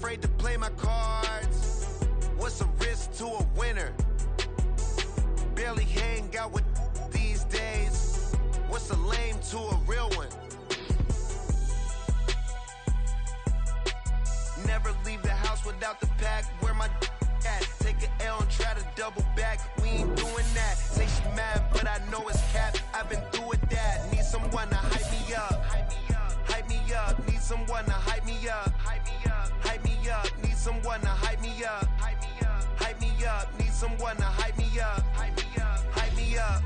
afraid to play my cards. What's a risk to a winner? Barely hang out with these days. What's a lame to a real one? Never leave the house without the pack. Where my at? Take an L and try to double back. We ain't doing that. Say she mad, but I know it's cap. I've been through with that. Need someone to hype me up. Hype me up. Need someone to hype me up. Hype me up. Need someone to hype me up. Hype me up. Need someone to hype me up. Hype me up.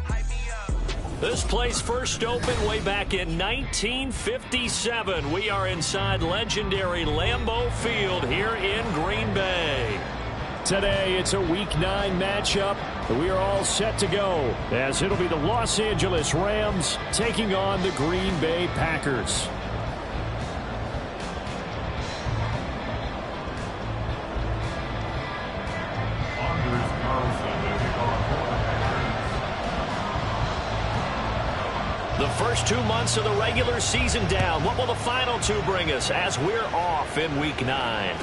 This place first opened way back in 1957. We are inside legendary Lambeau Field here in Green Bay. Today, it's a Week 9 matchup. We are all set to go, as it'll be the Los Angeles Rams taking on the Green Bay Packers. The first 2 months of the regular season down. What will the final two bring us as we're off in Week 9?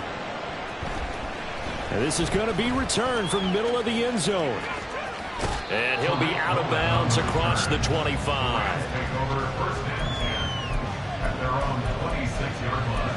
And this is going to be returned from the middle of the end zone. And he'll be out of bounds across the 25. Take over first and 10 at their own 26-yard line.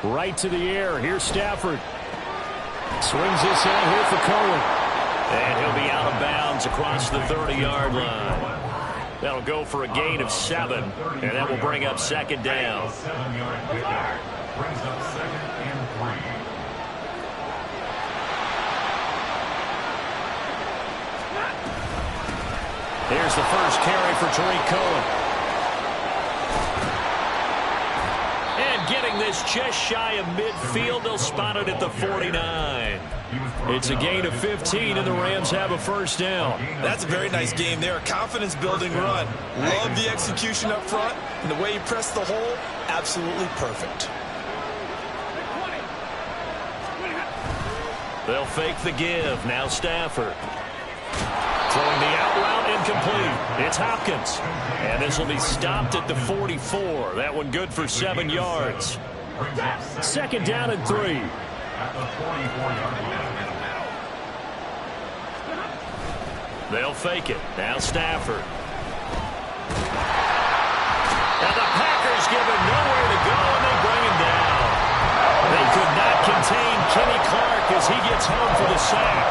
Right to the air. Here's Stafford. Swings this out here for Cohen. And he'll be out of bounds across the 30-yard line. That'll go for a gain of 7. And that will bring up second down. 7-yard pickup brings up second and 3. Here's the first carry for Tariq Cohen. And getting this just shy of midfield, they'll spot it at the 49. It's a gain of 15, and the Rams have a first down. That's a very nice game there. Confidence-building run. Love the execution up front, and the way he pressed the hole, absolutely perfect. They'll fake the give. Now Stafford. Throwing the out route incomplete. It's Hopkins. And this will be stopped at the 44. That one good for 7 yards. Second down and 3. At the 44-yard line. They'll fake it. Now Stafford. And the Packers give him nowhere to go, and they bring him down. They could not contain Kenny Clark as he gets home for the sack.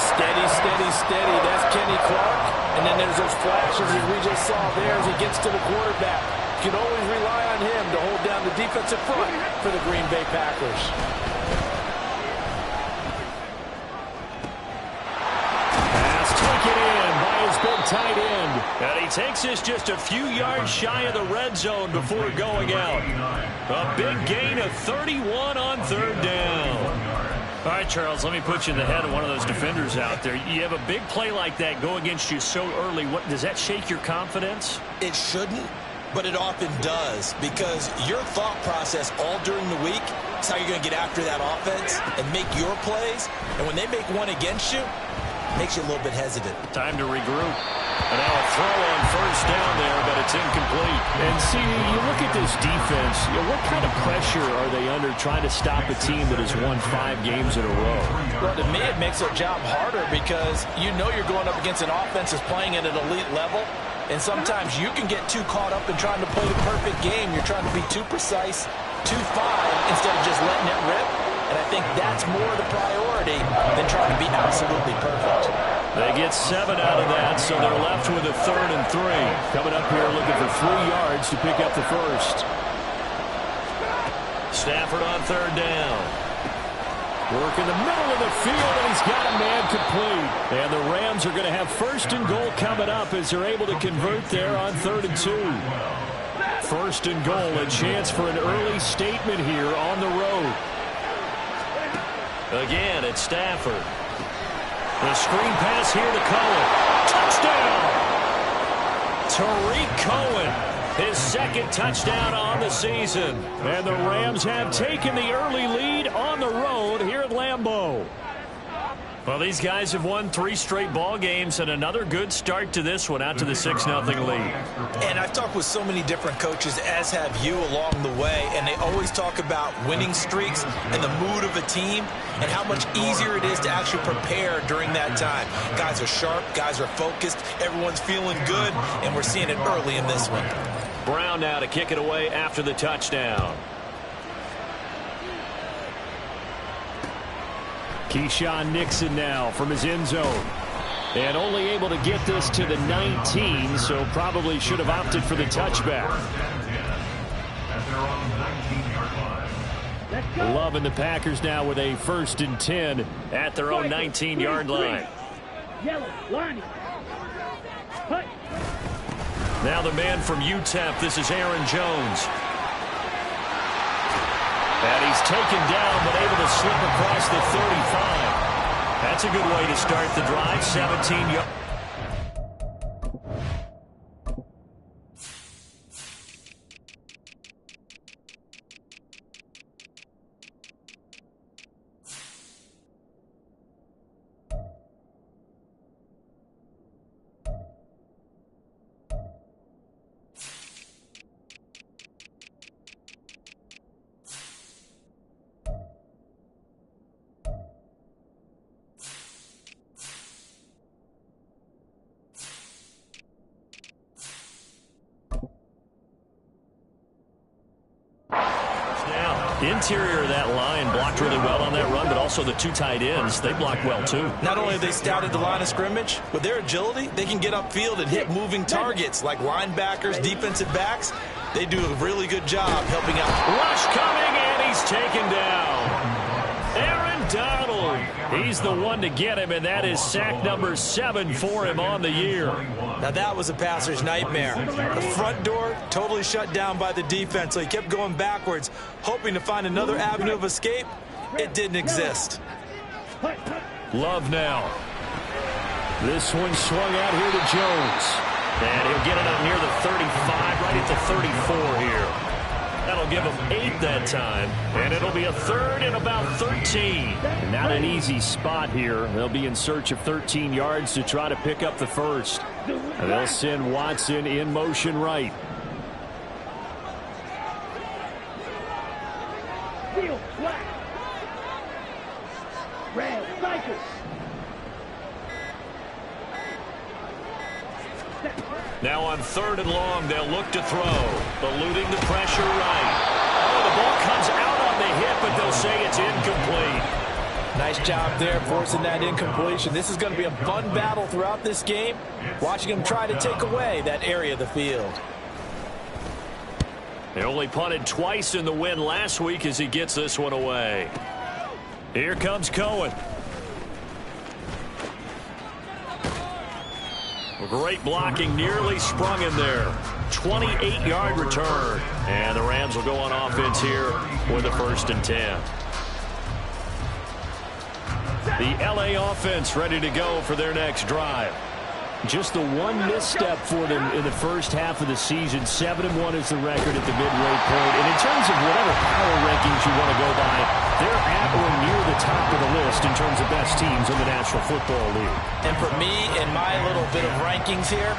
Steady, steady, steady. That's Kenny Clark. And then there's those flashes as we just saw there as he gets to the quarterback. You can always rely on him to hold down the defensive front for the Green Bay Packers. Pass taken in by his big tight end. And he takes this just a few yards shy of the red zone before going out. A big gain of 31 on third down. All right, Charles, let me put you in the head of one of those defenders out there. You have a big play like that go against you so early. What does that shake your confidence? It shouldn't, but it often does, because your thought process all during the week is how you're going to get after that offense and make your plays. And when they make one against you, it makes you a little bit hesitant. Time to regroup. And now a throw on first down there, but it's incomplete. And see, you look at this defense, what kind of pressure are they under trying to stop a team that has won 5 games in a row? Well, to me, it makes their job harder because you know you're going up against an offense that's playing at an elite level. And sometimes you can get too caught up in trying to play the perfect game. You're trying to be too precise, too fine, instead of just letting it rip. And I think that's more the priority than trying to be absolutely perfect. They get 7 out of that, so they're left with a 3rd and 3. Coming up here looking for 3 yards to pick up the first. Stafford on third down. Work in the middle of the field, and he's got a man complete. And the Rams are going to have 1st and goal coming up as they're able to convert there on 3rd and 2. 1st and goal, a chance for an early statement here on the road. Again, it's Stafford. The screen pass here to Cohen. Touchdown! Tariq Cohen, his 2nd touchdown on the season. And the Rams have taken the early lead on the road here at Lambeau. Well, these guys have won 3 straight ball games and another good start to this one out to the 6-0 lead. And I've talked with so many different coaches, as have you, along the way, and they always talk about winning streaks and the mood of a team and how much easier it is to actually prepare during that time. Guys are sharp, guys are focused, everyone's feeling good, and we're seeing it early in this one. Brown now to kick it away after the touchdown. Keyshawn Nixon now from his end zone. And only able to get this to the 19, so probably should have opted for the touchback. Love and the Packers now with a 1st and 10 at their own 19-yard line. Now the man from UTEP, this is Aaron Jones. And he's taken down, but able to slip across the 35. That's a good way to start the drive. 17 yards. Interior of that line blocked really well on that run, but also the 2 tight ends, they blocked well too. Not only have they scouted the line of scrimmage, with their agility, they can get upfield and hit moving targets like linebackers, defensive backs. They do a really good job helping out. Rush coming, and he's taken down. Aaron Donald, he's the one to get him, and that is sack number 7 for him on the year. Now that was a passer's nightmare. The front door totally shut down by the defense, so he kept going backwards, hoping to find another avenue of escape. It didn't exist. Love now. This one swung out here to Jones. And he'll get it up near the 35, right at the 34 here. That'll give him 8 that time, and it'll be a 3rd and about 13. Not an easy spot here. They'll be in search of 13 yards to try to pick up the 1st. And they'll send Watson in motion right. Now on 3rd and long, they'll look to throw. Eluding the pressure right. Oh, the ball comes out on the hit, but they'll say it's incomplete. Nice job there forcing that incompletion. This is going to be a fun battle throughout this game. Watching them try to take away that area of the field. They only punted twice in the win last week as he gets this one away. Here comes Cohen. Great blocking, nearly sprung him there. 28-yard return. And the Rams will go on offense here with a 1st and 10. The L.A. offense ready to go for their next drive. Just the one misstep for them in the first half of the season. 7-1 is the record at the midway point. And in terms of whatever power rankings you want to go by, they're at or near the top of the list in terms of best teams in the National Football League. And for me, in my little bit of rankings here,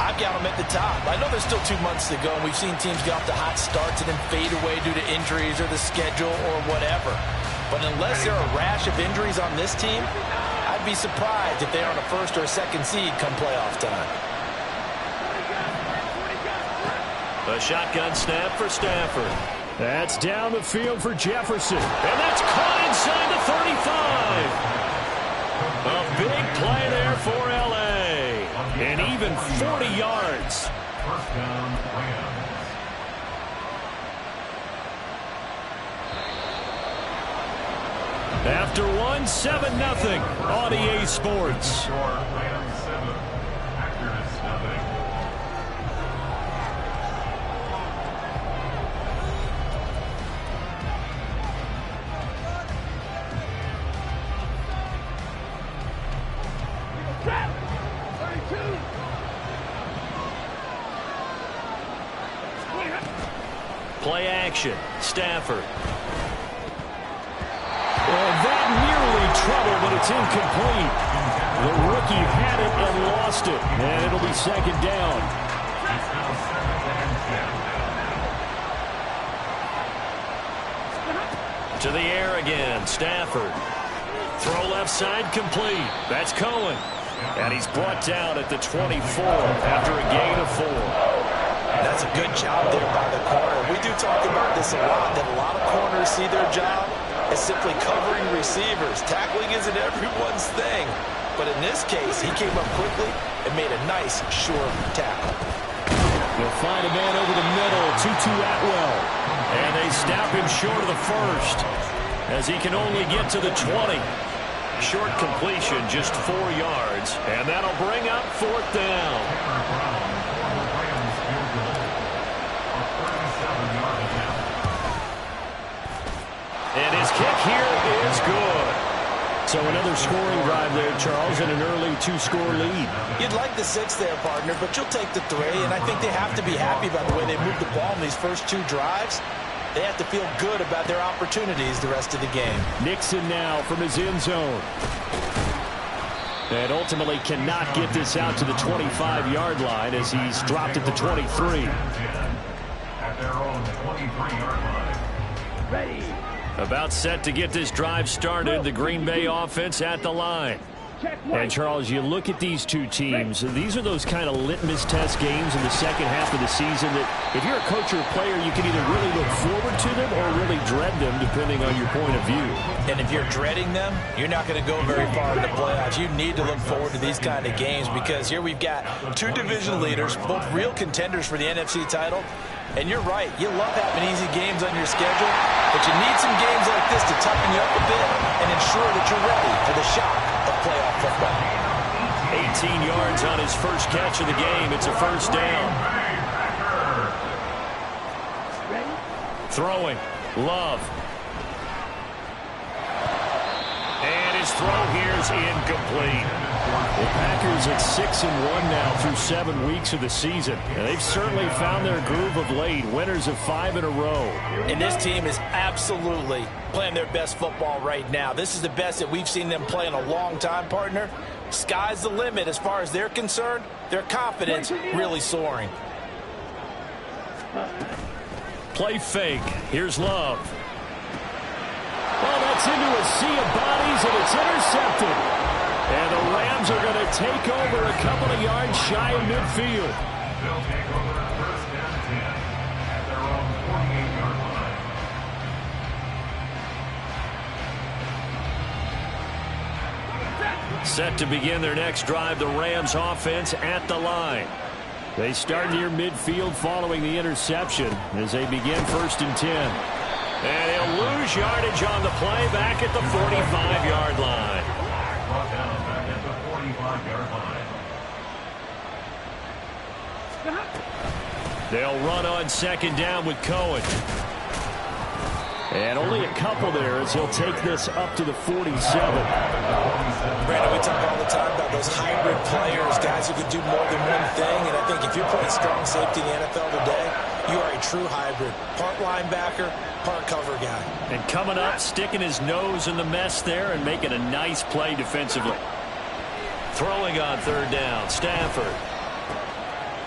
I've got them at the top. I know there's still 2 months to go, and we've seen teams get off to hot starts and then fade away due to injuries or the schedule or whatever. But unless there are a rash of injuries on this team, I'd be surprised if they aren't a 1st or a 2nd seed come playoff time. A shotgun snap for Stafford. That's down the field for Jefferson. And that's caught inside the 35. A big play there for L.A. And even 40 yards. 1st down, Rams. After one, 7-0 on EA Sports. Score, Rams 7, Packers nothing. Play action. Stafford. And that nearly trouble, but it's incomplete. The rookie had it and lost it. And it'll be second down. To the air again. Stafford. Throw left side complete. That's Cohen. And he's brought down at the 24 after a gain of 4. That's a good job there by the corner. We do talk about this a lot, that a lot of corners see their job as simply covering receivers. Tackling isn't everyone's thing. But in this case, he came up quickly and made a nice, short tackle. They'll find a man over the middle, Tutu Atwell. And they snap him short of the first as he can only get to the 20. Short completion, just 4 yards. And that'll bring up fourth down. And his kick here is good. So another scoring drive there, Charles, and an early 2-score lead. You'd like the 6 there, partner, but you'll take the 3, and I think they have to be happy about the way they moved the ball in these first 2 drives. They have to feel good about their opportunities the rest of the game. Nixon now from his end zone. And ultimately cannot get this out to the 25-yard line as he's dropped at the 23. At their own 23-yard line. Ready. About set to get this drive started. The Green Bay offense at the line. And, Charles, you look at these two teams, these are those kind of litmus test games in the second half of the season that if you're a coach or a player, you can either really look forward to them or really dread them, depending on your point of view. And if you're dreading them, you're not going to go very far in the playoffs. You need to look forward to these kind of games because here we've got 2 division leaders, both real contenders for the NFC title. And you're right, you love having easy games on your schedule, but you need some games like this to toughen you up a bit and ensure that you're ready for the shock of playoff football. 18 yards on his first catch of the game. It's a first down. Throwing. Love. And his throw here is incomplete. The Packers at 6-1 now through 7 weeks of the season. And they've certainly found their groove of late. Winners of 5 in a row. And this team is absolutely playing their best football right now. This is the best that we've seen them play in a long time, partner. Sky's the limit as far as they're concerned. Their confidence really soaring. Play fake. Here's Love. Well, that's into a sea of bodies, and it's intercepted. And the Rams are going to take over a couple of yards shy of midfield. They'll take over first and 10 at their own 48-yard line. Set to begin their next drive, the Rams offense at the line. They start near midfield following the interception as they begin first and 10. And he'll lose yardage on the play back at the 45-yard line. Brought down back at the 45-yard line. They'll run on second down with Cohen. And only a couple there as he'll take this up to the 47. Brandon, we talk all the time about those hybrid players, guys who can do more than one thing. And I think if you're playing strong safety in the NFL today, you are a true hybrid. Part linebacker, part cover guy. And coming up, sticking his nose in the mess there and making a nice play defensively. Throwing on third down, Stafford.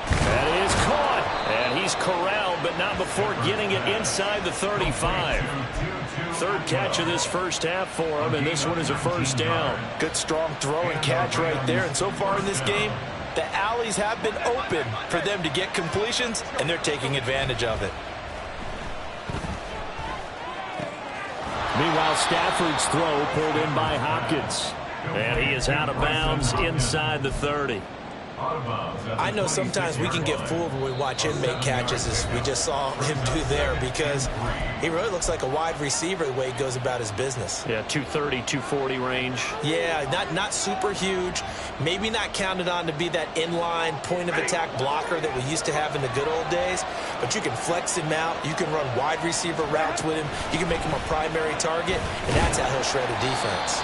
That is caught. And he's corralled, but not before getting it inside the 35. Third catch of this first half for him, and this one is a first down. Good strong throw and catch right there. And so far in this game, the alleys have been open for them to get completions, and they're taking advantage of it. Meanwhile, Stafford's throw pulled in by Hopkins. And he is out of bounds inside the 30. I know sometimes we can get fooled when we watch him make catches, as we just saw him do there, because he really looks like a wide receiver the way he goes about his business. Yeah, 230, 240 range. Yeah, not super huge. Maybe not counted on to be that inline point-of-attack blocker that we used to have in the good old days, but you can flex him out. You can run wide receiver routes with him. You can make him a primary target, and that's how he'll shred a defense.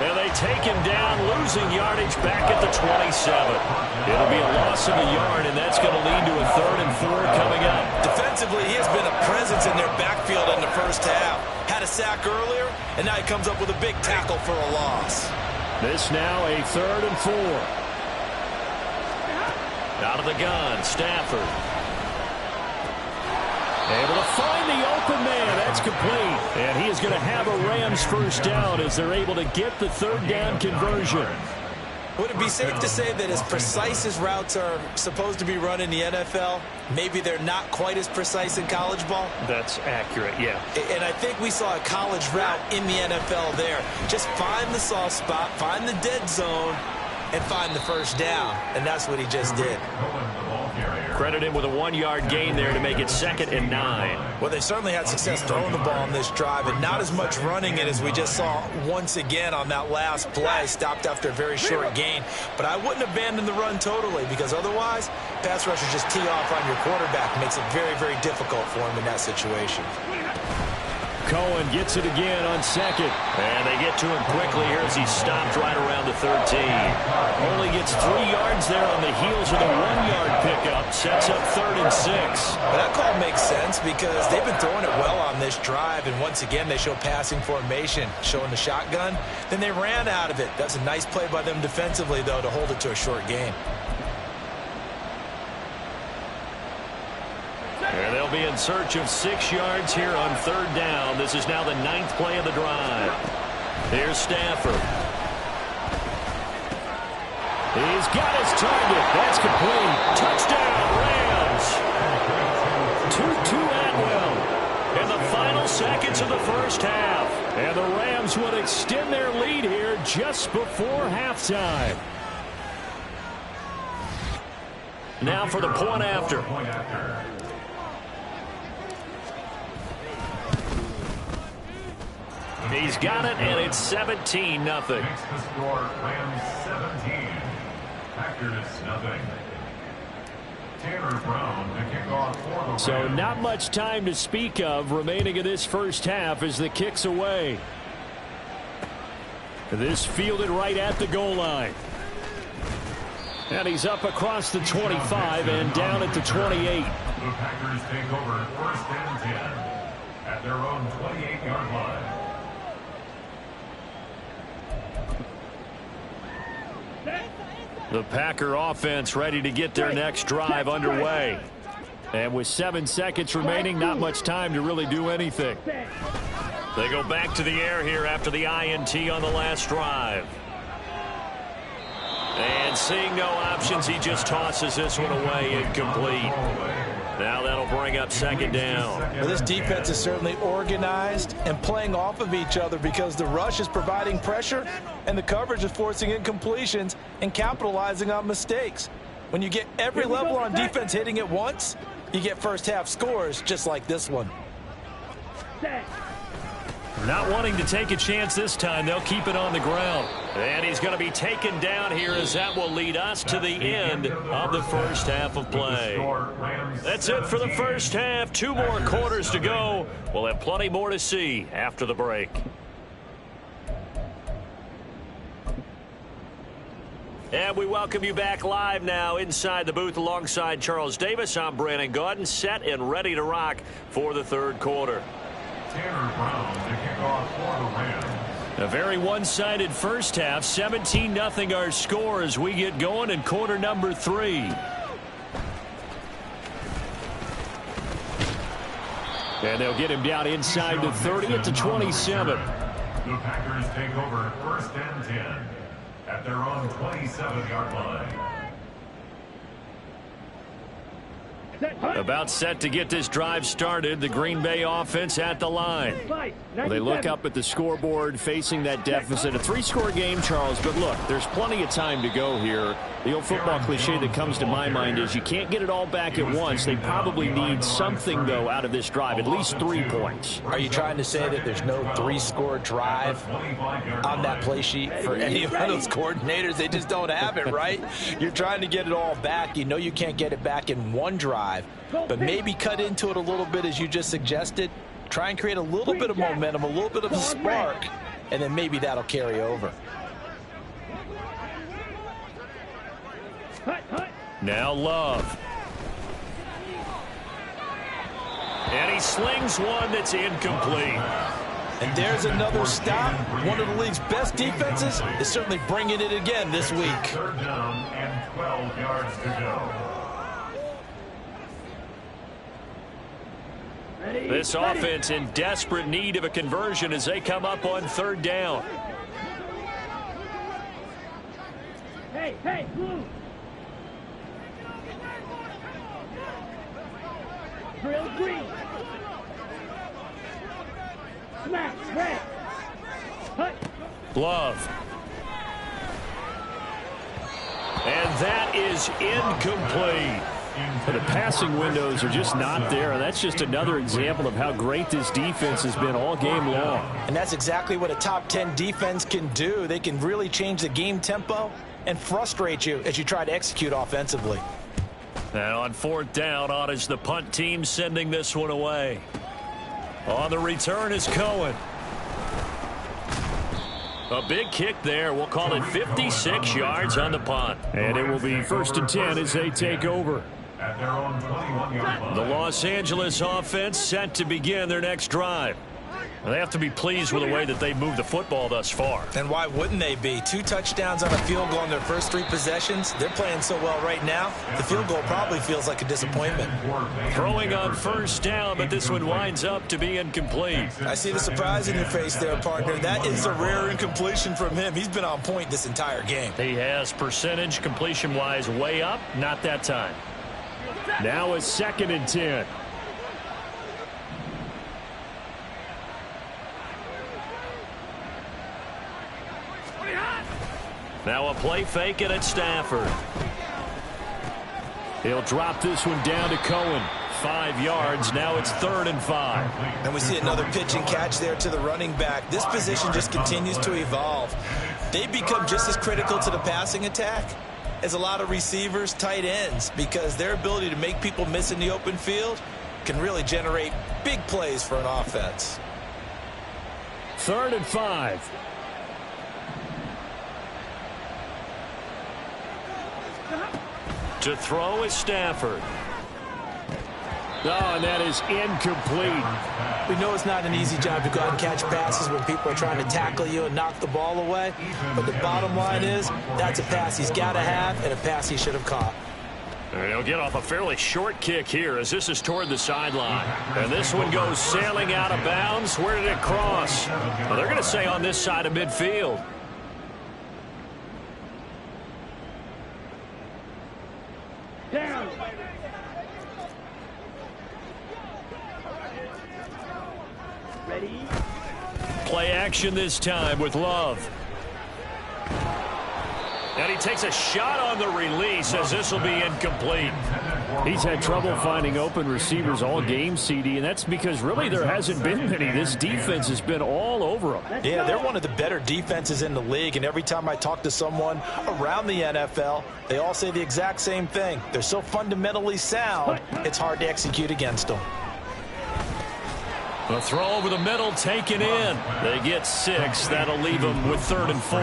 And they take him down, losing yardage back at the 27. It'll be a loss of a yard, and that's going to lead to a 3rd and 4 coming up. Defensively, he has been a presence in their backfield in the first half. Had a sack earlier, and now he comes up with a big tackle for a loss. This now a 3rd and 4. Out of the gun, Stafford. Able to find the open man. That's complete. And he is going to have a Rams first down as they're able to get the 3rd down conversion. Would it be safe to say that as precise as routes are supposed to be run in the NFL, maybe they're not quite as precise in college ball? That's accurate, yeah. And I think we saw a college route in the NFL there. Just find the soft spot, find the dead zone, and find the first down. And that's what he just did. Credit him with a 1-yard gain there to make it 2nd and 9. Well, they certainly had success throwing the ball on this drive, and not as much running it as we just saw once again on that last play. Stopped after a very short gain. But I wouldn't abandon the run totally, because otherwise, pass rushers just tee off on your quarterback. Makes it very, very difficult for him in that situation. Cohen gets it again on 2nd. And they get to him quickly here as he stopped right around the 13. Only gets 3 yards there on the heels of the 1-yard pickup. Sets up 3rd and 6. Well, that call makes sense because they've been throwing it well on this drive. And once again, they show passing formation, showing the shotgun. Then they ran out of it. That's a nice play by them defensively, though, to hold it to a short game. And they'll be in search of 6 yards here on 3rd down. This is now the 9th play of the drive. Here's Stafford. He's got his target. That's complete. Touchdown, Rams. Tutu Atwell in the final seconds of the first half. And the Rams would extend their lead here just before halftime. Now for the point after. He's got it, and it's 17-0. Makes the score Rams 17, Packers nothing. Taylor Brown to kick off for the Rams. So not much time to speak of remaining in this first half as the kick's away. This fielded right at the goal line. And he's up across the 25 and down at the 28. The Packers take over 1st and 10 at their own 28-yard line. The Packer offense ready to get their next drive underway. And with 7 seconds remaining, not much time to really do anything. They go back to the air here after the INT on the last drive. And seeing no options, he just tosses this one away, incomplete. Now that'll bring up 2nd down. Well, this defense is certainly organized and playing off of each other because the rush is providing pressure and the coverage is forcing incompletions and capitalizing on mistakes. When you get every level on defense hitting at once, you get first half scores just like this one. Not wanting to take a chance this time, they'll keep it on the ground. And he's going to be taken down here as that will lead us to the end of the first half of play. That's it for the first half. 2 more quarters to go. We'll have plenty more to see after the break. And we welcome you back live now inside the booth alongside Charles Davis. I'm Brandon Gaudin, set and ready to rock for the 3rd quarter. Taylor Brown to kick off for the Rams. A very one-sided first half. 17-0 our score as we get going in quarter number 3. And they'll get him down inside the 30 at the 27. The Packers take over 1st and 10 at their own 27-yard line. About set to get this drive started. The Green Bay offense at the line. Well, they look up at the scoreboard facing that deficit. A 3-score game, Charles, but look, there's plenty of time to go here. The old football cliche that comes to my mind is you can't get it all back at once. They probably need something, though, out of this drive, at least 3 points. Are you trying to say that there's no 3-score drive on that play sheet for any of those coordinators? They just don't have it, right? You're trying to get it all back. You know you can't get it back in one drive, but maybe cut into it a little bit as you just suggested. Try and create a little bit of momentum, a little bit of a spark, and then maybe that'll carry over. Now Love. And he slings one that's incomplete. And there's another stop. One of the league's best defenses is certainly bringing it again this week. 3rd down and 12 yards to go. This offense in desperate need of a conversion as they come up on 3rd down. Hey, move. Drill green. Smack, red. Hut. Love. And that is incomplete. The passing windows are just not there, and that's just another example of how great this defense has been all game long. And that's exactly what a top 10 defense can do. They can really change the game tempo and frustrate you as you try to execute offensively. And on 4th down, on is the punt team sending this one away. On the return is Cohen. A big kick there. We'll call it 56 yards on the punt. And it will be 1st and 10 as they take over. At their own 21-yard line. The Los Angeles offense set to begin their next drive. They have to be pleased with the way that they moved the football thus far. And why wouldn't they be? 2 touchdowns on a field goal in their first 3 possessions. They're playing so well right now, the field goal probably feels like a disappointment. Throwing on 1st down, but this one winds up to be incomplete. I see the surprise in your face there, partner. That is a rare incompletion from him. He's been on point this entire game. He has percentage completion-wise way up, not that time. Now it's 2nd and 10. Now a play fake and it's Stafford. He'll drop this one down to Cohen. 5 yards. Now it's 3rd and 5. And we see another pitch and catch there to the running back. This position just continues to evolve. They become just as critical to the passing attack as a lot of receivers, tight ends, because their ability to make people miss in the open field can really generate big plays for an offense. 3rd and 5. To throw is Stafford. Oh, and that is incomplete. We know it's not an easy job to go out and catch passes when people are trying to tackle you and knock the ball away. But the bottom line is that's a pass he's got to have and a pass he should have caught. And he'll get off a fairly short kick here as this is toward the sideline. And this one goes sailing out of bounds. Where did it cross? Well, they're going to say on this side of midfield. Down. Ready. Play action this time with Love. And he takes a shot on the release as this will be incomplete. He's had trouble finding open receivers all game, CD, and that's because really there hasn't been many. This defense has been all over them. Yeah, they're one of the better defenses in the league, and every time I talk to someone around the NFL, they all say the exact same thing. They're so fundamentally sound, it's hard to execute against them. A throw over the middle taken in. They get 6. That'll leave them with 3rd and 4.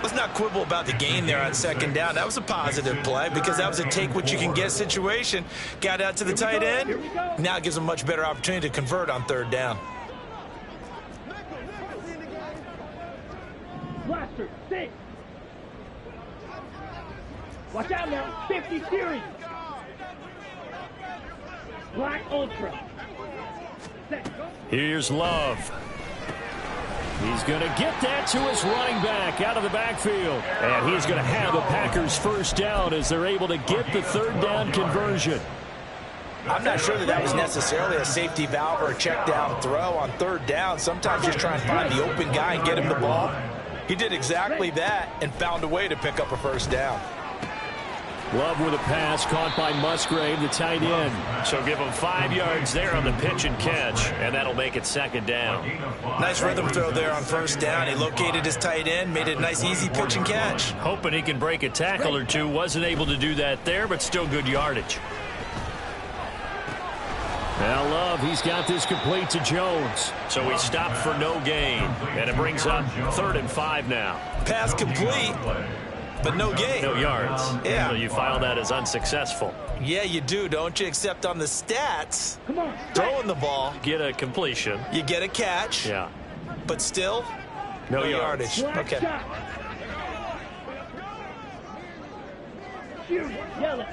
Let's not quibble about the gain there on 2nd down. That was a positive play because that was a take-what-you-can-get situation. Got out to the tight end. Now it gives them a much better opportunity to convert on 3rd down. Blaster, 6. Watch out now. 50 series. Black Ultra. Set. Here's Love. He's going to get that to his running back out of the backfield. And he's going to have the Packers 1st down as they're able to get the 3rd down conversion. I'm not sure that was necessarily a safety valve or a check down throw on third down. Sometimes just try and find the open guy and get him the ball. He did exactly that and found a way to pick up a first down. Love with a pass caught by Musgrave, the tight end. So give him 5 yards there on the pitch and catch, and that'll make it second down. Nice rhythm throw there on first down. He located his tight end, made it a nice, easy pitch and catch. Hoping he can break a tackle or two. Wasn't able to do that there, but still good yardage. Now Love, he's got this complete to Jones. So he stopped for no gain, and it brings up 3rd and 5 now. Pass complete, but no gain. No yards. Yeah. So you file that as unsuccessful. Yeah, you do, don't you? Except on the stats, Come on. throwing the ball, Get a completion. you get a catch, Yeah. but still No yardage. yards. Black Okay. shot. Shoot. Yellow.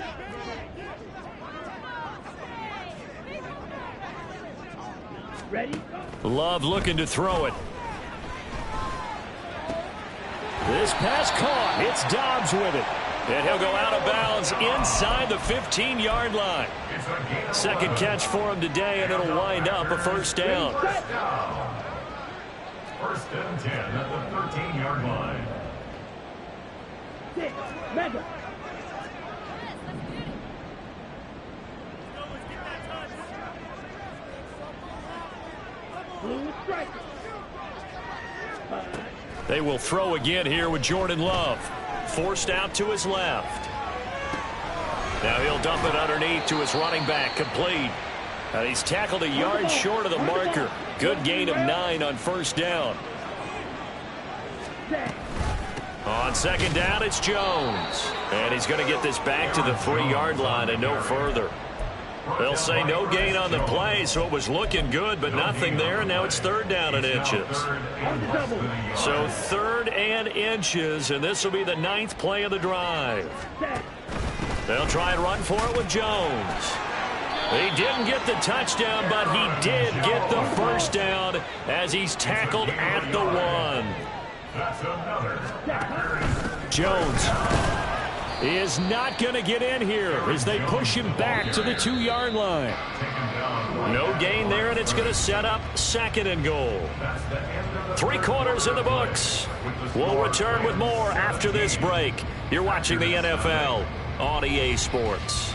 Ready? Love looking to throw it. This pass caught. It's Dobbs with it. And he'll go out of bounds inside the 15-yard line. Second catch for him today, and it'll wind up a first down. First and 10 at the 13-yard line. 6. Mega. Blue strike. 5. They will throw again here with Jordan Love. Forced out to his left. Now he'll dump it underneath to his running back, complete. And he's tackled a yard short of the marker. Good gain of 9 on first down. On second down, it's Jones. And he's going to get this back to the 3-yard line and no further. They'll say no gain on the play, so it was looking good, but nothing there, and now it's 3rd down and inches. So 3rd and inches, and this will be the 9th play of the drive. They'll try and run for it with Jones. He didn't get the touchdown, but he did get the first down as he's tackled at the 1. That's another. Jones is not going to get in here as they push him back to the 2-yard line. No gain there, and it's going to set up 2nd and goal. 3 quarters in the books. We'll return with more after this break. You're watching the NFL on EA Sports.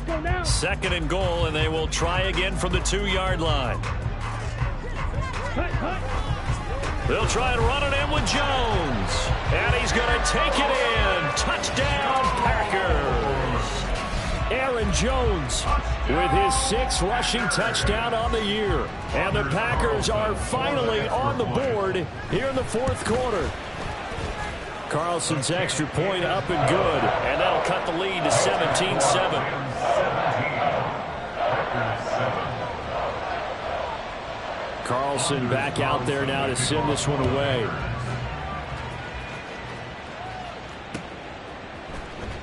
Go now. 2nd and goal, and they will try again from the 2-yard line. They'll try and run it in with Jones. And he's going to take it in. Touchdown, Packers. Aaron Jones with his 6th rushing touchdown on the year. And the Packers are finally on the board here in the 4th quarter. Carlson's extra point up and good. And that'll cut the lead to 17-7. Carlson back out there now to send this one away.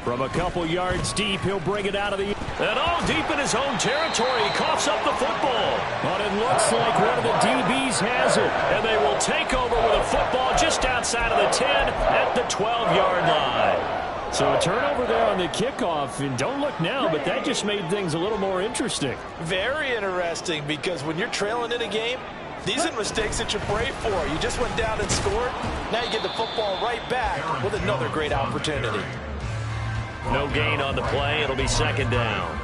From a couple yards deep, he'll bring it out of the... And all deep in his own territory, he coughs up the football. But it looks like one of the DBs has it. And they will take over with a football just outside of the 10 at the 12-yard line. So a turnover there on the kickoff. And don't look now, but that just made things a little more interesting. Very interesting, because when you're trailing in a game, these are mistakes that you pray for. You just went down and scored. Now you get the football right back with another great opportunity. No gain on the play. It'll be 2nd down.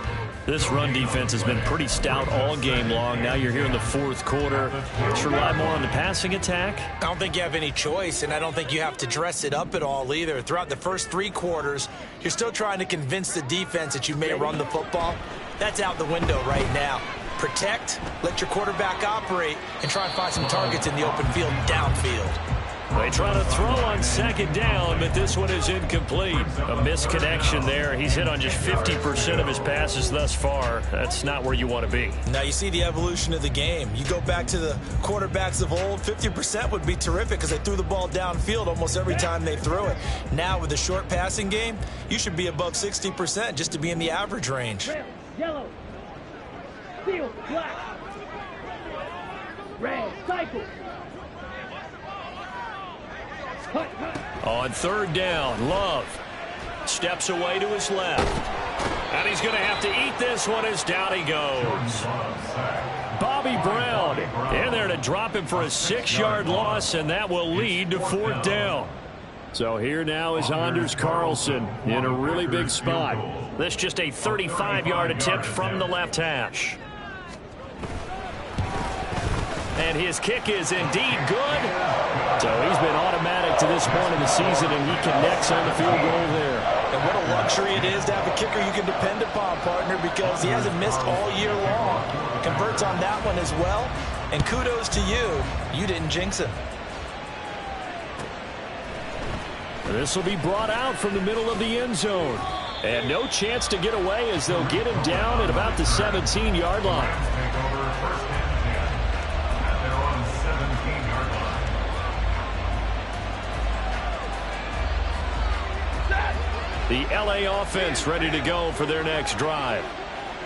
This run defense has been pretty stout all game long. Now you're here in the 4th quarter. Let's rely more on the passing attack. I don't think you have any choice, and I don't think you have to dress it up at all either. Throughout the first 3 quarters, you're still trying to convince the defense that you may run the football. That's out the window right now. Protect, let your quarterback operate, and try and find some targets in the open field and downfield. They try to throw on second down, but this one is incomplete. A misconnection there. He's hit on just 50% of his passes thus far. That's not where you want to be. Now you see the evolution of the game. You go back to the quarterbacks of old, 50% would be terrific because they threw the ball downfield almost every time they threw it. Now with the short passing game, you should be above 60% just to be in the average range. Red, yellow, field, black, red, cycle. Cut. On third down, Love steps away to his left. And he's going to have to eat this one as down he goes. Bobby Brown in there to drop him for a 6-yard loss, and that will lead to fourth down. So here now is Anders Carlson in a really big spot. This just a 35-yard attempt from the left hash. And his kick is indeed good. So he's been automatic to this point in the season, and he connects on the field goal there. And what a luxury it is to have a kicker you can depend upon, partner, because he hasn't missed all year long. Converts on that one as well. And kudos to you. You didn't jinx him. This will be brought out from the middle of the end zone. And no chance to get away as they'll get him down at about the 17-yard line. The LA offense ready to go for their next drive.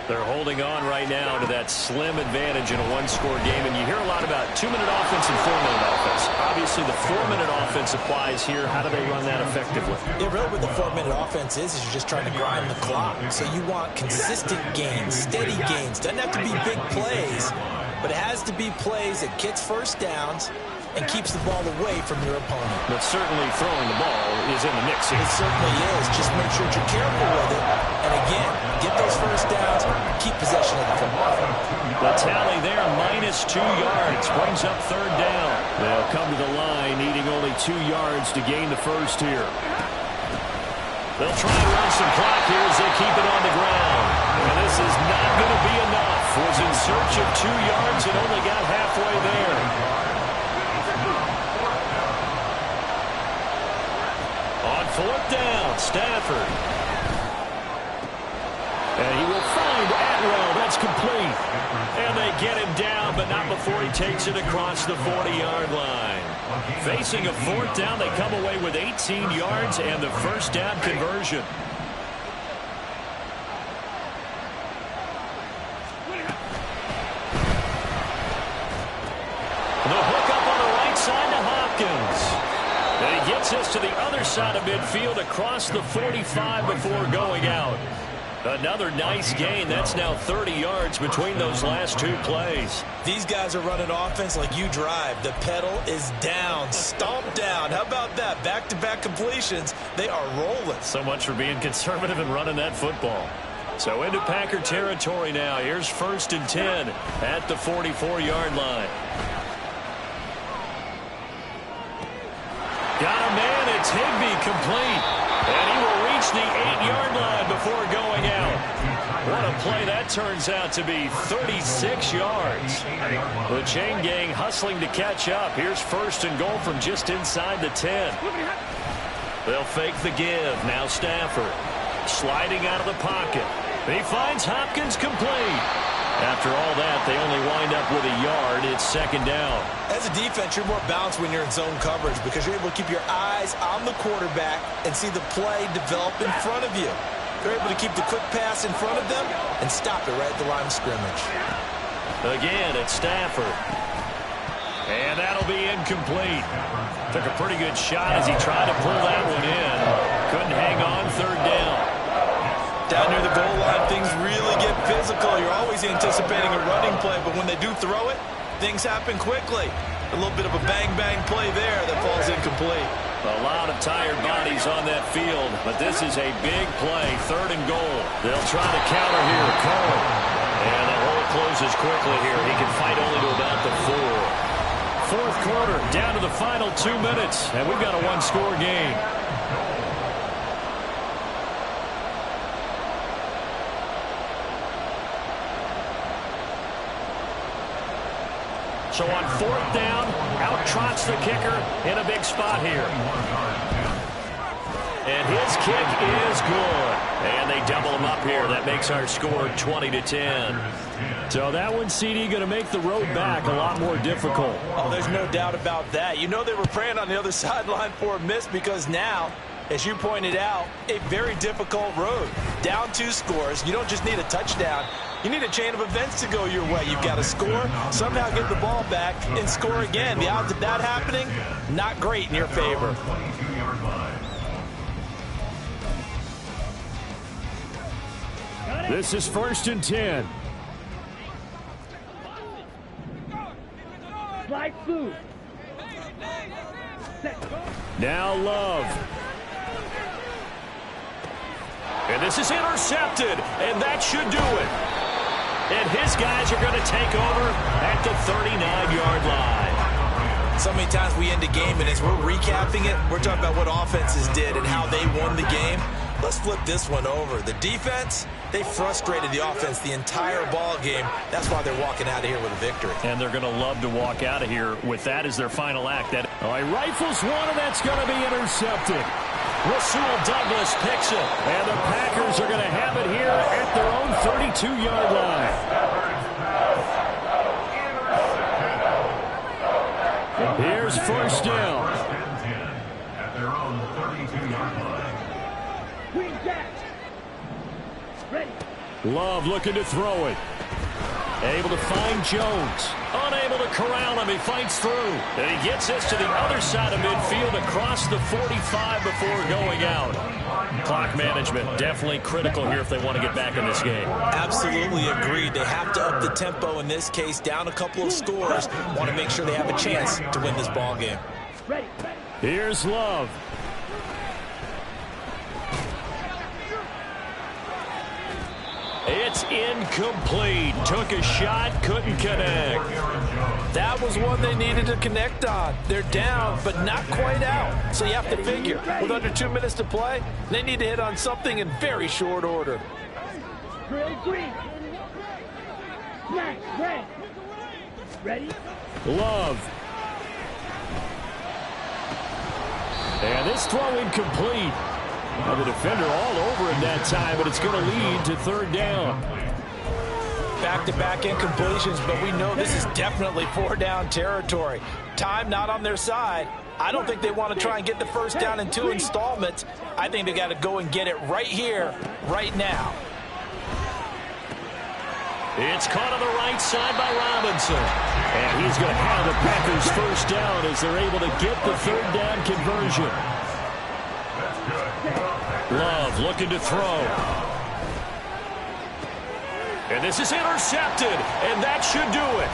They're holding on right now to that slim advantage in a one-score game, and you hear a lot about 2-minute offense and 4-minute offense. Obviously, the 4-minute offense applies here. How do they run that effectively? Yeah, really what the 4-minute offense is you're just trying to grind the clock. So you want consistent gains, steady gains. Doesn't have to be big plays, but it has to be plays that gets first downs and keeps the ball away from your opponent. But certainly throwing the ball is in the mix here. It certainly is. Just make sure that you're careful with it. And again, get those first downs, keep possession of the football. The tally there, -2 yards, brings up third down. They'll come to the line, needing only 2 yards to gain the first here. They'll try and run some clock here as they keep it on the ground. And this is not going to be enough. Was in search of 2 yards and only got halfway there. On fourth down, Stafford. And he will find Atwell. That's complete. And they get him down, but not before he takes it across the 40-yard line. Facing a fourth down, they come away with 18 yards and the first down conversion. The hook up on the right side to Hopkins. And he gets us to the other side of midfield across the 45 before going out. Another nice gain. That's now 30 yards between those last 2 plays. These guys are running offense like you drive. The pedal is down, stomped down. How about that? Back-to-back completions. They are rolling. So much for being conservative and running that football. So into Packer territory now. Here's 1st and 10 at the 44-yard line. Got a man. It's Higbee complete. And he will reach the 8-yard line before going out. What a play that turns out to be. 36 yards. The chain gang hustling to catch up. Here's 1st and goal from just inside the 10. They'll fake the give. Now Stafford sliding out of the pocket. He finds Hopkins complete. After all that, they only wind up with a yard. It's 2nd down. As a defense, you're more balanced when you're in zone coverage because you're able to keep your eyes on the quarterback and see the play develop in front of you. They're able to keep the quick pass in front of them and stop it right at the line of scrimmage. Again, it's Stafford. And that'll be incomplete. Took a pretty good shot as he tried to pull that one in. Couldn't hang on. 3rd down. Down near the goal line, things really get physical. You're always anticipating a running play, but when they do throw it, things happen quickly. A little bit of a bang-bang play there that falls incomplete. A lot of tired bodies on that field, but this is a big play. 3rd and goal. They'll try to counter here. Cole. And the hole closes quickly here. He can fight only to about the 4. 4th quarter, down to the final 2 minutes, and we've got a one-score game. So on 4th down, out trots the kicker in a big spot here. And his kick is good. And they double him up here. That makes our score 20-10. So that one, CD, going to make the road back a lot more difficult. Oh, there's no doubt about that. You know they were praying on the other sideline for a miss because now, as you pointed out, a very difficult road. Down 2 scores. You don't just need a touchdown. You need a chain of events to go your way. You've got to score, somehow get the ball back, and score again. The odds of that happening, not great in your favor. This is 1st and 10. Slide through. Now Love. And this is intercepted, and that should do it. And his guys are going to take over at the 39-yard line. So many times we end a game, and as we're recapping it, we're talking about what offenses did and how they won the game. Let's flip this one over. The defense, they frustrated the offense the entire ball game. That's why they're walking out of here with a victory. And they're going to love to walk out of here with that as their final act. All right, rifles one, and that's going to be intercepted. Rasul Douglas picks it. And the Packers are going to have it here at their own 32-yard line. Here's 1st down. At their own 32-yard line. Green Jack. Ready. Love looking to throw it. Able to find Jones. Unable to corral him. He fights through. And he gets this to the other side of midfield across the 45 before going out. Clock management definitely critical here if they want to get back in this game. Absolutely agreed. They have to up the tempo in this case. Down a couple of scores. Want to make sure they have a chance to win this ball game. Ready. Here's Love. It's incomplete. Took a shot, couldn't connect. That was one they needed to connect on. They're down, but not quite out. So you have to figure, with under 2 minutes to play, they need to hit on something in very short order. Drill green. Black, red. Ready. Love. And this throw incomplete. Now the defender all over him that time, but it's going to lead to 3rd down. Back-to-back incompletions, but we know this is definitely 4-down territory. Time not on their side. I don't think they want to try and get the 1st down in 2 installments. I think they got to go and get it right here, right now. It's caught on the right side by Robinson. And he's going to have the Packers 1st down as they're able to get the 3rd down conversion. Love looking to throw. And this is intercepted, and that should do it.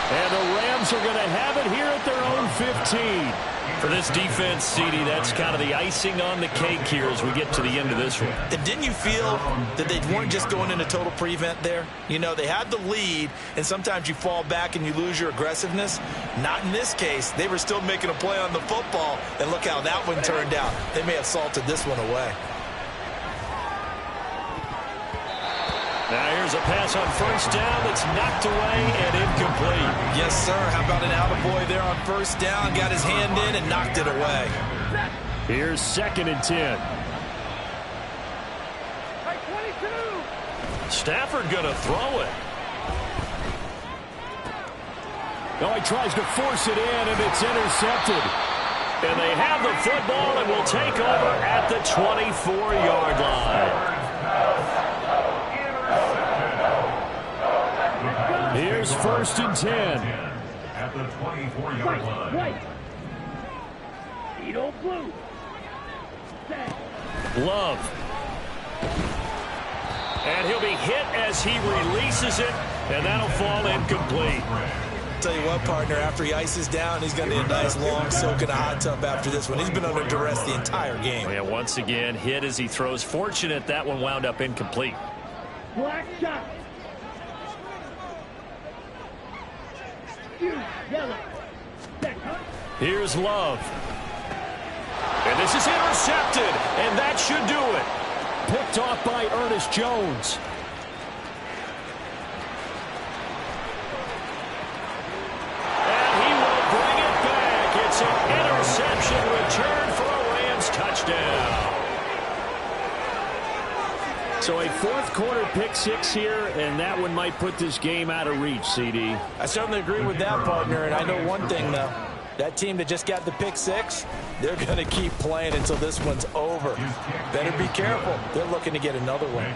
And the Rams are going to have it here at their own 15. For this defense, CD, that's kind of the icing on the cake here as we get to the end of this one. And didn't you feel that they weren't just going into total prevent there? You know, they had the lead, and sometimes you fall back and you lose your aggressiveness. Not in this case. They were still making a play on the football, and look how that one turned out. They may have salted this one away. Now here's a pass on 1st down that's knocked away and incomplete. Yes, sir. How about an attaboy there on 1st down? Got his hand in and knocked it away. Here's 2nd and 10. Stafford going to throw it. No, he tries to force it in, and it's intercepted. And they have the football and will take over at the 24-yard line. Here's 1st and 10. At the 24-yard line. White. Edo blue. Set. Love. And he'll be hit as he releases it, and that'll fall incomplete. Tell you what, partner, after he ices down, he's going to need a nice long soak in a hot tub after this one. He's been under duress the entire game. Yeah, once again, hit as he throws. Fortunate that one wound up incomplete. Black shot. Yellow. Here's Love. And this is intercepted, and that should do it. Picked off by Ernest Jones. So a fourth quarter pick six here, and that one might put this game out of reach, CD. I certainly agree with that, partner, and I know one thing, though. That team that just got the pick six, they're going to keep playing until this one's over. Better be careful. They're looking to get another one.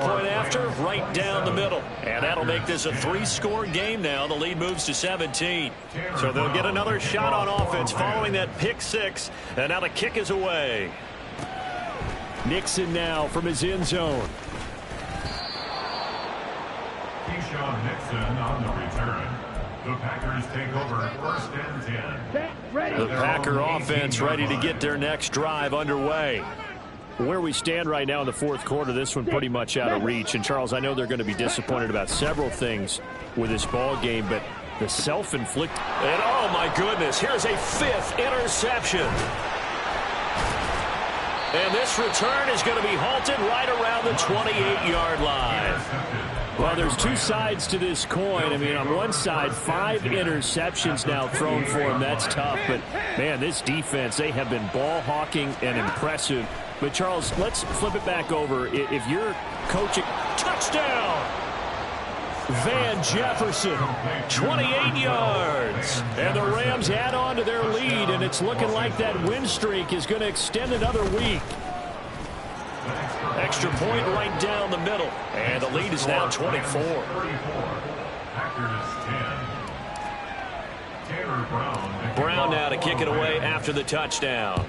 Point after, right down the middle. And that'll make this a 3-score game now. The lead moves to 17. So they'll get another shot on offense following that pick six. And now the kick is away. Nixon now from his end zone. Keyshawn Nixon on the return. The Packers take over first and 10. The Packer offense ready to get their next drive underway. Where we stand right now in the fourth quarter, this one pretty much out of reach. And, Charles, I know they're going to be disappointed about several things with this ball game, but the self-inflicted. And, oh, my goodness, here's a 5th interception. And this return is going to be halted right around the 28-yard line. Well, there's two sides to this coin. I mean, on one side, 5 interceptions now thrown for him. That's tough. But, man, this defense, they have been ball hawking and impressive. But, Charles, let's flip it back over. If you're coaching, touchdown! Van Jefferson, 28 yards. And the Rams add on to their lead, and it's looking like that win streak is going to extend another week. Extra point right down the middle. And the lead is now 24. Brown now to kick it away after the touchdown.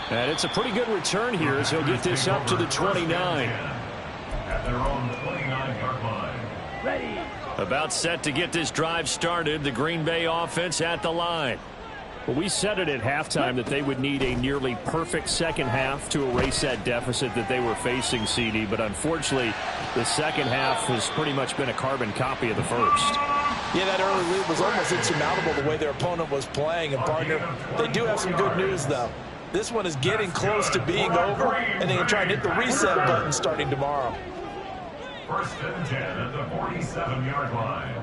And it's a pretty good return here as he'll get this up to the 29. At their own 29-yard line. Ready. About set to get this drive started. The Green Bay offense at the line. Well, we said it at halftime that they would need a nearly perfect second half to erase that deficit that they were facing, CD. But unfortunately, the second half has pretty much been a carbon copy of the first. Yeah, that early lead was almost insurmountable the way their opponent was playing. And, partner, they do have some good news, though. This one is getting close to being over, and they can try and hit the reset button starting tomorrow. First and 10 at the 47-yard line.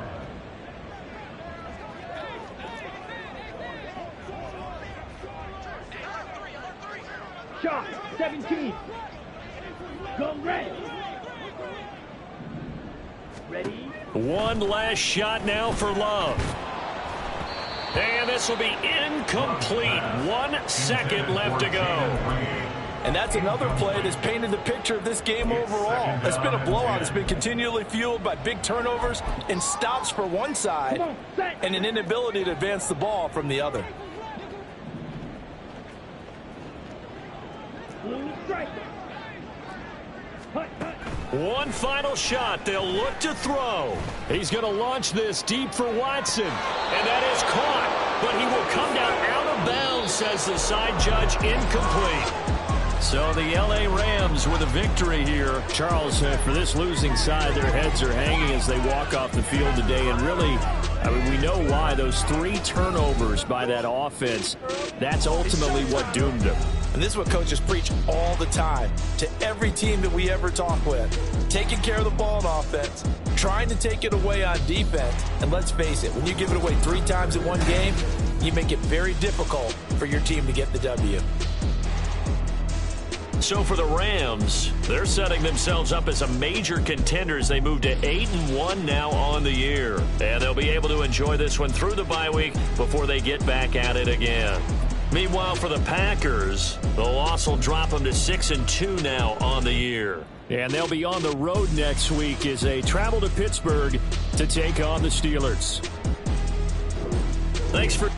Shot. 17. Go red. Ready. One last shot now for Love. And this will be incomplete. 1 second left to go. And that's another play that's painted the picture of this game overall. It's been a blowout. It's been continually fueled by big turnovers and stops for one side and an inability to advance the ball from the other. Blue strike. Hut, hut. One final shot. They'll look to throw. He's going to launch this deep for Watson. And that is caught. But he will come down out of bounds, says the side judge. Incomplete. So the L.A. Rams with a victory here. Charles, for this losing side, their heads are hanging as they walk off the field today. And really, I mean, we know why. Those 3 turnovers by that offense, that's ultimately what doomed them. And this is what coaches preach all the time to every team that we ever talk with. Taking care of the ball on offense, trying to take it away on defense. And let's face it, when you give it away 3 times in one game, you make it very difficult for your team to get the W. So for the Rams, they're setting themselves up as a major contender as they move to 8-1 now on the year. And they'll be able to enjoy this one through the bye week before they get back at it again. Meanwhile, for the Packers, the loss will drop them to 6-2 now on the year. And they'll be on the road next week as they travel to Pittsburgh to take on the Steelers. Thanks for...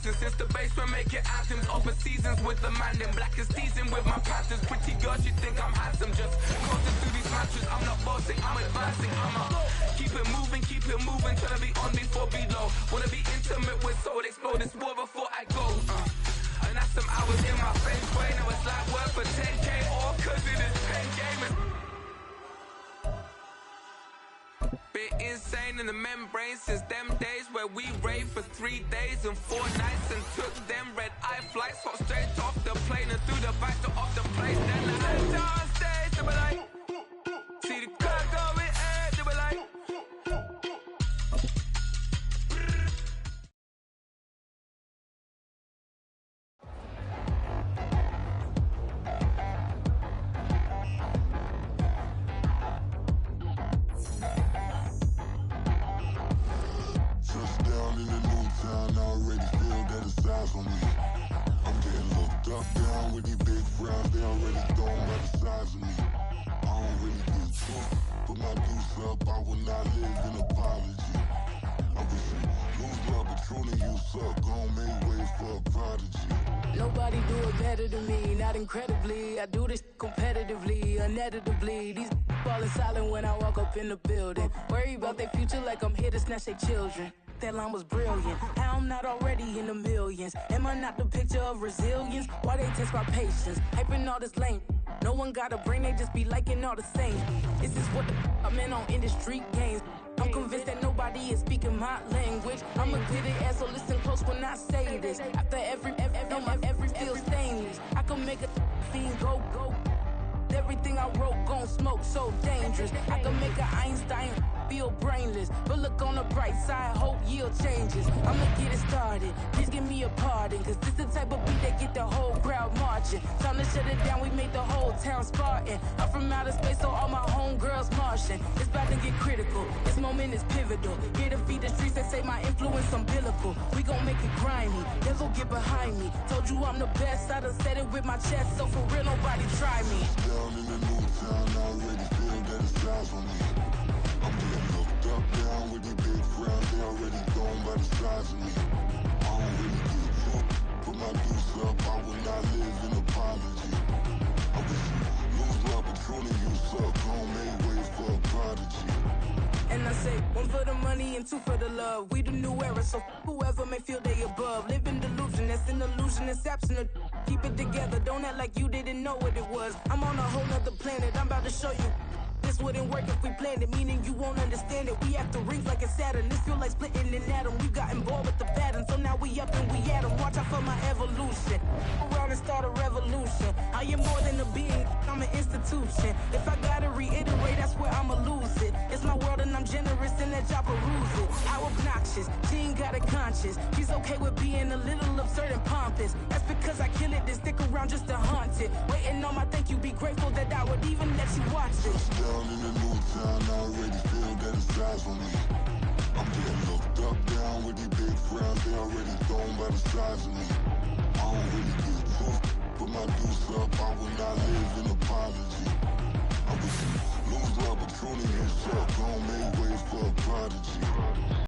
Since the basement making items, open seasons with the man in black is season with my patterns. Pretty girls, you think I'm handsome, just coasting through these matches. I'm not bossing, I'm advancing. Keep it moving, trying to be on before below. Wanna be intimate with soul, explore this war before I go. And that's some hours in my face way. Now it's like work for 10K, all cause it is pen game. Bit insane. pain in the membrane since them days where we raved for 3 days and 4 nights and took them red-eye flights, hot straight off the plane and through the back door of the place. Then I had on stage, they were like, see the car going air, they were like, Touchdown in the new town, I already feel that it's eyes on me. I'm getting looked up, down with these big frowns, they already throwing by the size of me. I don't really get tough, put my deuce up, I will not live in apology. I wish you lose love, but truly you suck, gon' make way for a prodigy. Nobody do it better than me, not incredibly. I do this competitively, uneditably. These falling silent when I walk up in the building. Worry about their future like I'm here to snatch their children. That line was brilliant. How I'm not already in the millions? Am I not the picture of resilience? Why they test my patience? Hyping all this lame. No one got a brain, they just be liking all the same. This is what the I'm in on industry games. I'm convinced that nobody is speaking my language. I'ma get it as so listen close when I say this. After every feel stainless. I can make a fiend go. Everything I wrote gon' smoke, so dangerous. I can make an Einstein feel brainless. But look on the bright side, hope yield changes. I'ma get it started, please give me a pardon. Cause this the type of beat that get the whole crowd marching. Time to shut it down, we make the whole town Spartan. I'm from outer space, so all my homegirls Martian. It's about to get critical, this moment is pivotal. Here to feed the streets that say my influence umbilical. We gon' make it grimy, never get behind me. Told you I'm the best, I done said it with my chest. So for real, nobody try me. Down in the new town, I already feel that it's eyes on me. I'm getting looked up, down with these big frowns, they already thrown by the size of me. I don't really get tough, put my deuce up, I will not live in apology. I wish you lose love, but truly you suck, gon' make way for a prodigy. And I say, 1 for the money and 2 for the love. We the new era, so whoever may feel they above. Live in delusion, that's an illusion, that's absent. Keep it together, don't act like you didn't know what it was. I'm on a whole nother planet, I'm about to show you. This wouldn't work if we planned it, meaning you won't understand it. We act the rings like a Saturn, this feel like splitting an atom. We got involved with the pattern, so now we up and we at 'em. Watch out for my evolution, around and start a revolution. I am more than a being, I'm an institution. If I gotta reiterate, that's where I'ma lose it. It's my world and I'm generous and that y'all peruse it. How obnoxious, she ain't got a conscience. She's okay with being a little absurd and pompous. That's because I kill it, then stick around just to haunt it. Waiting on my thank you, be grateful that I would even let you watch it. Down in the new town, I already feel that it's eyes on me. I'm getting looked up, down with these big frowns, they already thrown by the size of me. I don't really get tough, put my deuce up, I will not live in apology. I wish you lose love, but truly you suck, gon' make way for a prodigy.